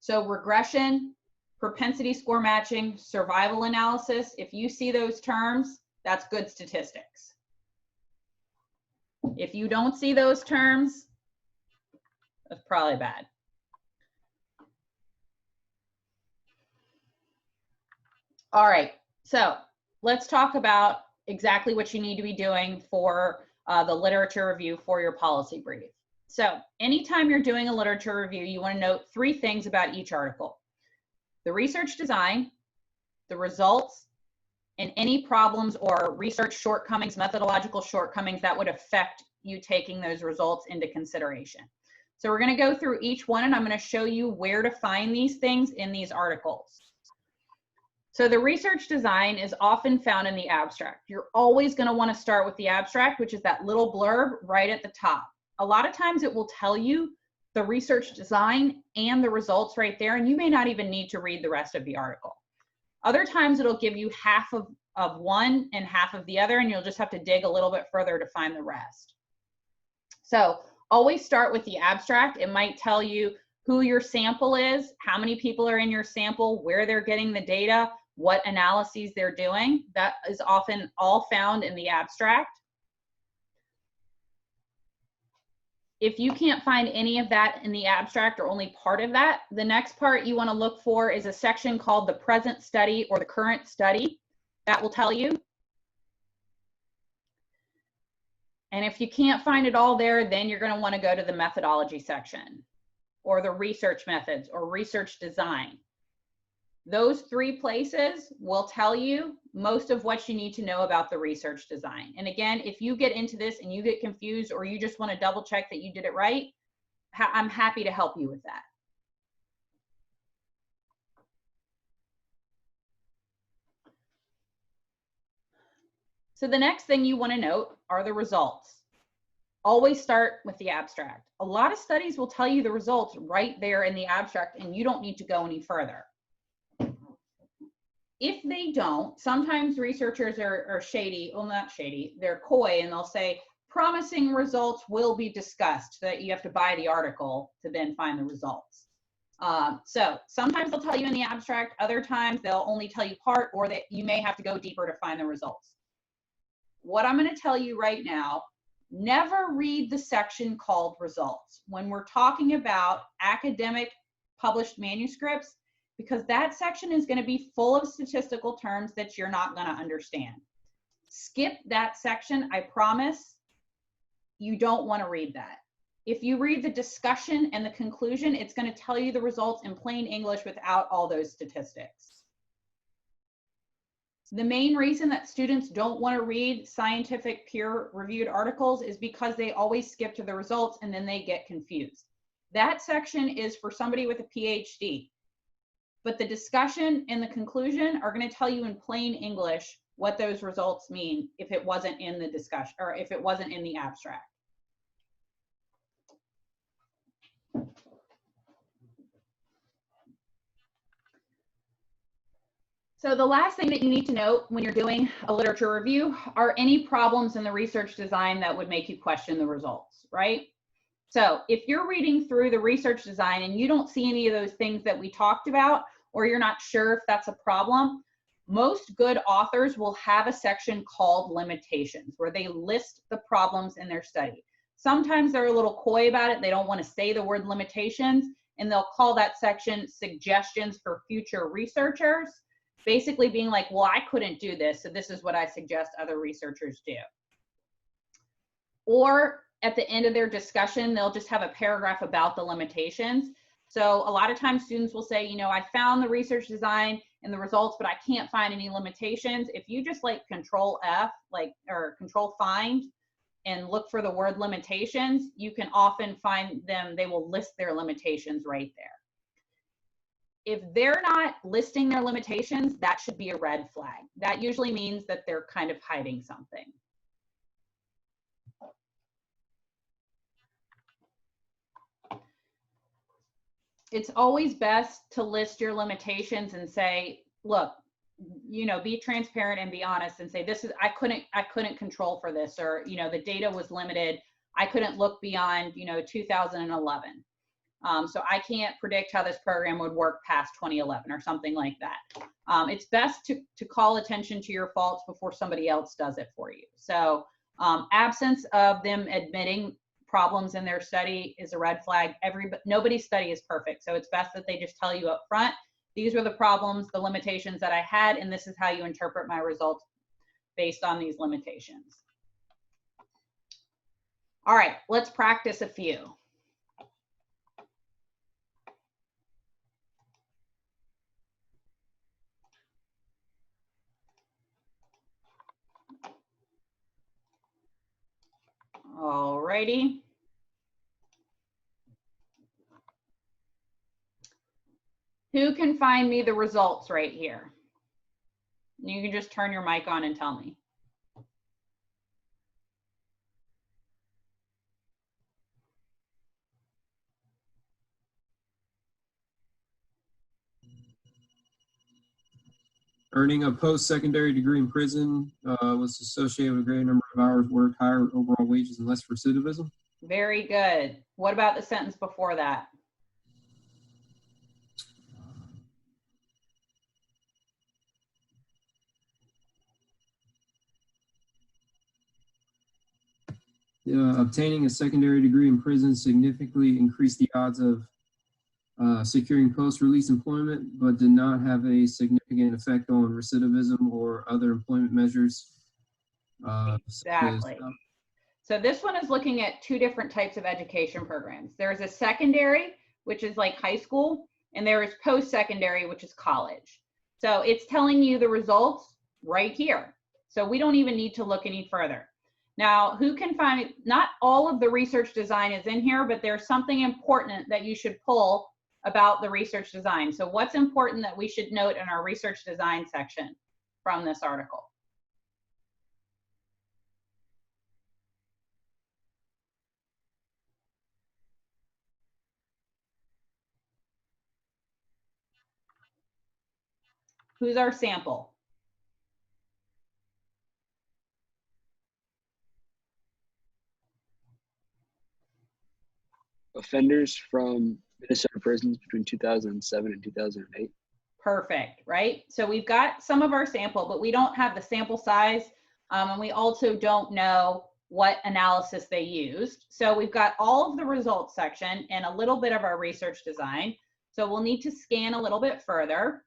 So regression, propensity score matching, survival analysis, if you see those terms, that's good statistics. If you don't see those terms, that's probably bad. All right, so let's talk about exactly what you need to be doing for the literature review for your policy brief. So anytime you're doing a literature review, you want to note 3 things about each article: the research design, the results, and any problems or research shortcomings, methodological shortcomings that would affect you taking those results into consideration. So we're going to go through each one, and I'm going to show you where to find these things in these articles. So the research design is often found in the abstract. You're always going to want to start with the abstract, which is that little blurb right at the top. A lot of times it will tell you the research design and the results right there, and you may not even need to read the rest of the article. Other times it'll give you half of one and half of the other, and you'll just have to dig a little bit further to find the rest. So always start with the abstract. It might tell you who your sample is, how many people are in your sample, where they're getting the data, what analyses they're doing. That is often all found in the abstract. If you can't find any of that in the abstract or only part of that, the next part you want to look for is a section called the present study or the current study. That will tell you. And if you can't find it all there, then you're going to want to go to the methodology section or the research methods or research design. Those 3 places will tell you most of what you need to know about the research design. And again, if you get into this and you get confused or you just want to double check that you did it right, I'm happy to help you with that. So the next thing you want to note are the results. Always start with the abstract. A lot of studies will tell you the results right there in the abstract, and you don't need to go any further. If they don't, sometimes researchers are shady, well, not shady, they're coy, and they'll say promising results will be discussed, so that you have to buy the article to then find the results. So sometimes they'll tell you in the abstract, other times they'll only tell you part, or that you may have to go deeper to find the results. What I'm going to tell you right now, never read the section called results when we're talking about academic published manuscripts, because that section is going to be full of statistical terms that you're not going to understand. Skip that section, I promise. You don't want to read that. If you read the discussion and the conclusion, it's going to tell you the results in plain English without all those statistics. The main reason that students don't want to read scientific peer-reviewed articles is because they always skip to the results and then they get confused. That section is for somebody with a PhD. But the discussion and the conclusion are going to tell you in plain English what those results mean if it wasn't in the discussion or if it wasn't in the abstract. So the last thing that you need to note when you're doing a literature review are any problems in the research design that would make you question the results, right? So if you're reading through the research design and you don't see any of those things that we talked about, or you're not sure if that's a problem, most good authors will have a section called limitations, where they list the problems in their study. Sometimes they're a little coy about it. They don't want to say the word limitations, and they'll call that section suggestions for future researchers, basically being like, well, I couldn't do this, so this is what I suggest other researchers do. Or at the end of their discussion, they'll just have a paragraph about the limitations. So a lot of times students will say, you know, I found the research design and the results, but I can't find any limitations. If you just like Control F, or Control Find, and look for the word limitations, you can often find them, they will list their limitations right there. If they're not listing their limitations, that should be a red flag. That usually means that they're kind of hiding something. It's always best to list your limitations and say, look, you know, be transparent and be honest and say, this is, I couldn't control for this, or, you know, the data was limited. I couldn't look beyond, you know, 2011. So I can't predict how this program would work past 2011 or something like that. It's best to call attention to your faults before somebody else does it for you. So absence of them admitting problems in their study is a red flag. Nobody's study is perfect. So it's best that they just tell you up front, these were the problems, the limitations that I had, and this is how you interpret my results based on these limitations. All right, let's practice a few. All righty. Who can find me the results right here? You can just turn your mic on and tell me. Earning a post-secondary degree in prison was associated with a greater number of hours worked, higher overall wages, and less recidivism. Very good. What about the sentence before that? Obtaining a secondary degree in prison significantly increased the odds of securing post-release employment, but did not have a significant effect on recidivism or other employment measures. Exactly. So this one is looking at two different types of education programs. There's a secondary, which is like high school, and there is post-secondary, which is college. So it's telling you the results right here. So we don't even need to look any further. Now, who can find it? Not all of the research design is in here, but there's something important that you should pull about the research design. So what's important that we should note in our research design section from this article? Who's our sample? Offenders from Minnesota prisons between 2007 and 2008. Perfect, right? So we've got some of our sample, but we don't have the sample size, and we also don't know what analysis they used. So we've got all of the results section and a little bit of our research design. So we'll need to scan a little bit further.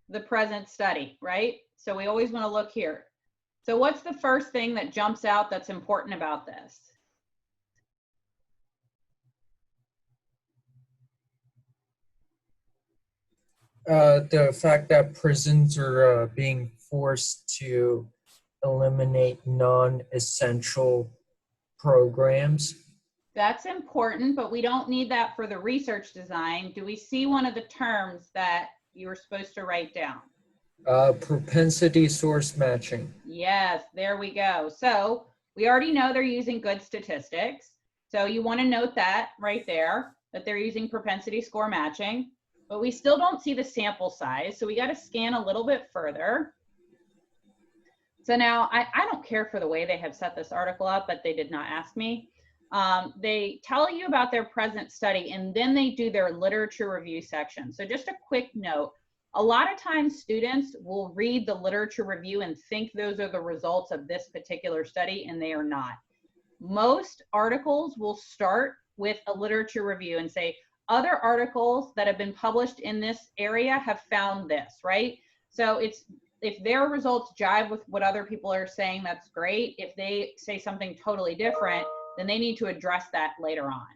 The present study, right? So we always want to look here. So what's the first thing that jumps out that's important about this? The fact that prisons are being forced to eliminate non-essential programs. That's important, but we don't need that for the research design. Do we see one of the terms that you were supposed to write down? Propensity source matching. Yes, there we go. So we already know they're using good statistics. So you want to note that right there, that they're using propensity score matching, but we still don't see the sample size. So we got to scan a little bit further. So now I don't care for the way they have set this article up, but they did not ask me. They tell you about their present study, and then they do their literature review section. So just a quick note, a lot of times students will read the literature review and think those are the results of this particular study, and they are not. Most articles will start with a literature review and say, other articles that have been published in this area have found this, right? So if their results jive with what other people are saying, that's great. If they say something totally different, then they need to address that later on.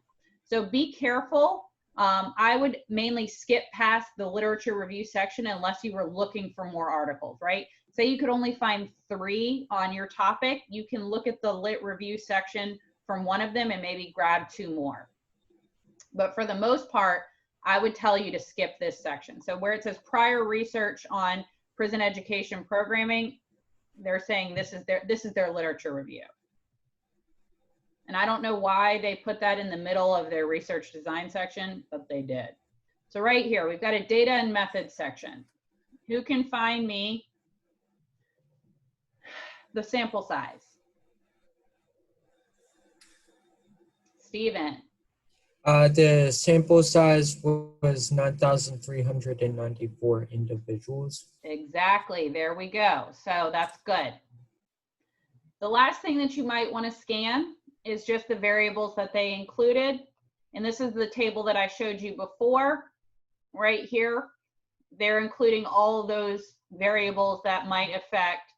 So be careful. I would mainly skip past the literature review section unless you were looking for more articles, right? say you could only find 3 on your topic, you can look at the lit review section from one of them and maybe grab 2 more. But for the most part, I would tell you to skip this section. So where it says prior research on prison education programming, they're saying this is their literature review. And I don't know why they put that in the middle of their research design section, but they did. So right here, we've got a data and methods section. Who can find me the sample size? Steven. The sample size was 9,394 individuals. Exactly, there we go. So that's good. The last thing that you might want to scan is just the variables that they included. And this is the table that I showed you before, right here. They're including all of those variables that might affect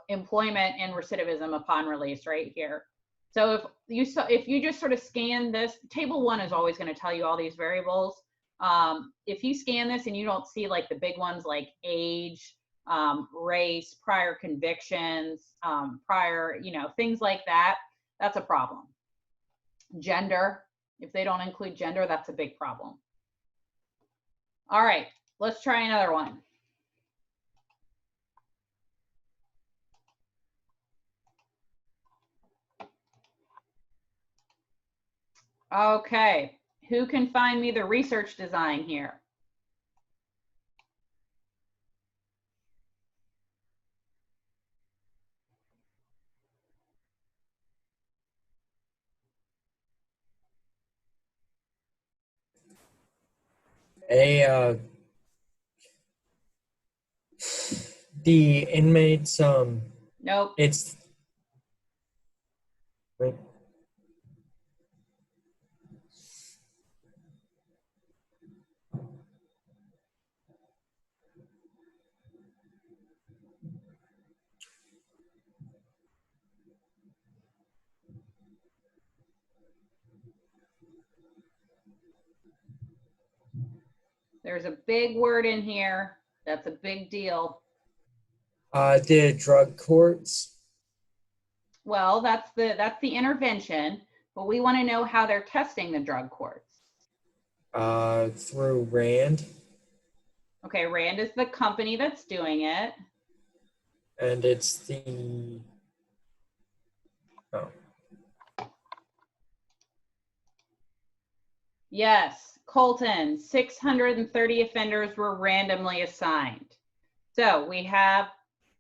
employment and recidivism upon release right here. So if you just sort of scan this, table 1 is always going to tell you all these variables. If you scan this and you don't see like the big ones like age, race, prior convictions, prior, things like that, that's a problem. Gender, if they don't include gender, that's a big problem. All right, let's try another one. Okay, who can find me the research design here? The inmates, Nope. it's, wait. There's a big word in here. That's a big deal. The drug courts. Well, that's the intervention, but we want to know how they're testing the drug courts. Through RAND. Okay, RAND is the company that's doing it. And it's the, oh. Yes, Colton, 630 offenders were randomly assigned. So we have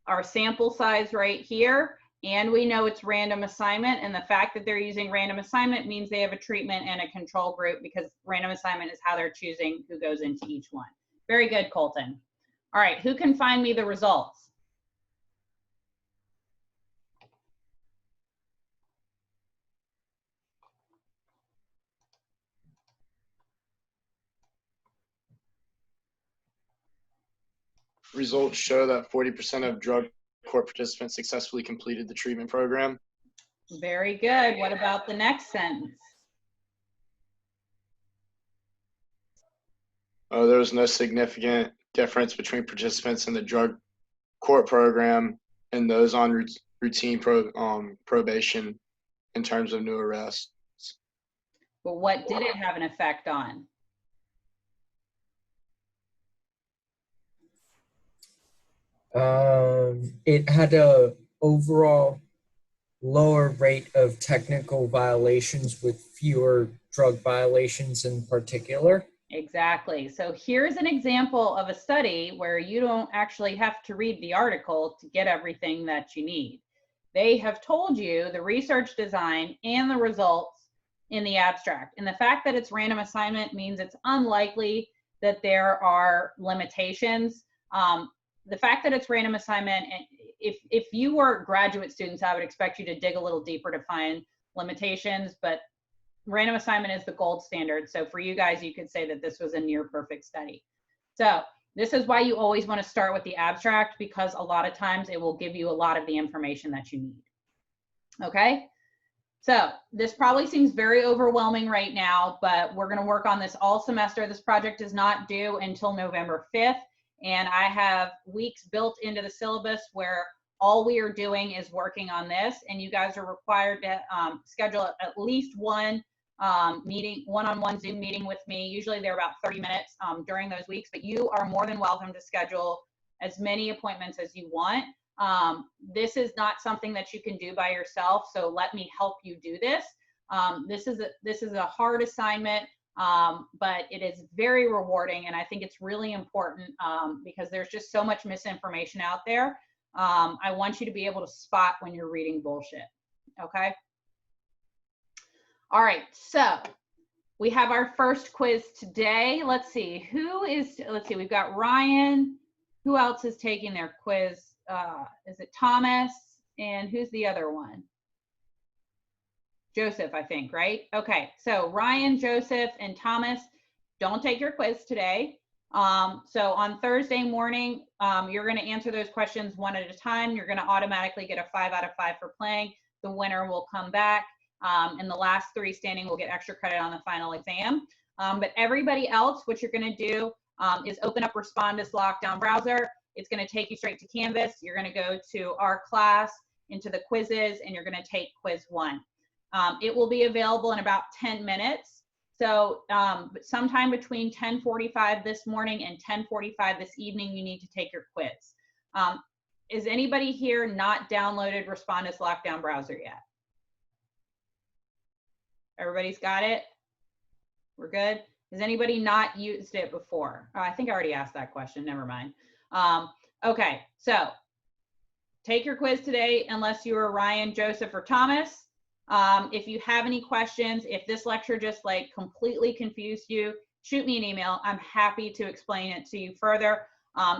our sample size right here, and we know it's random assignment, and the fact that they're using random assignment means they have a treatment and a control group, because random assignment is how they're choosing who goes into each one. Very good, Colton. All right, who can find me the results? Results show that 40% of drug court participants successfully completed the treatment program. Very good. What about the next sentence? There was no significant difference between participants in the drug court program and those on routine probation in terms of new arrests. But what did it have an effect on? It had a overall lower rate of technical violations with fewer drug violations in particular. Exactly. So here's an example of a study where you don't actually have to read the article to get everything that you need. They have told you the research design and the results in the abstract. And the fact that it's random assignment means it's unlikely that there are limitations. The fact that it's random assignment, if you were graduate students, I would expect you to dig a little deeper to find limitations, but random assignment is the gold standard. So for you guys, you could say that this was a near perfect study. So this is why you always want to start with the abstract, because a lot of times it will give you a lot of the information that you need. Okay. So this probably seems very overwhelming right now, but we're going to work on this all semester. This project is not due until November 5th. And I have weeks built into the syllabus where all we are doing is working on this, and you guys are required to schedule at least one meeting, one-on-one Zoom meeting with me. Usually they're about 30 minutes during those weeks, but you are more than welcome to schedule as many appointments as you want. This is not something that you can do by yourself, so let me help you do this. This is a hard assignment, but it is very rewarding, and I think it's really important because there's just so much misinformation out there. I want you to be able to spot when you're reading bullshit, okay? All right, so we have our first quiz today. Let's see, we've got Ryan. Who else is taking their quiz? Is it Thomas? And who's the other one? Joseph, I think, right? Okay, so Ryan, Joseph, and Thomas, don't take your quiz today. So on Thursday morning, you're gonna answer those questions one at a time. You're gonna automatically get a 5 out of 5 for playing. The winner will come back, and the last 3 standing will get extra credit on the final exam. But everybody else, what you're gonna do is open up Respondus Lockdown browser. It's gonna take you straight to Canvas. You're gonna go to our class, into the quizzes, and you're gonna take quiz 1. It will be available in about 10 minutes. So sometime between 10:45 this morning and 10:45 this evening, you need to take your quiz. Is anybody here not downloaded Respondus Lockdown browser yet? Everybody's got it? We're good? Has anybody not used it before? Oh, I think I already asked that question, never mind. Okay, so take your quiz today unless you are Ryan, Joseph, or Thomas. If you have any questions, if this lecture just like completely confused you, shoot me an email. I'm happy to explain it to you further.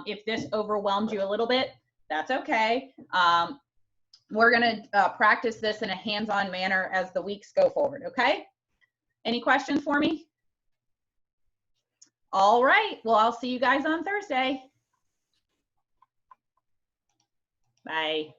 If this overwhelmed you a little bit, that's okay. We're gonna practice this in a hands-on manner as the weeks go forward, okay? Any questions for me? All right, well, I'll see you guys on Thursday. Bye.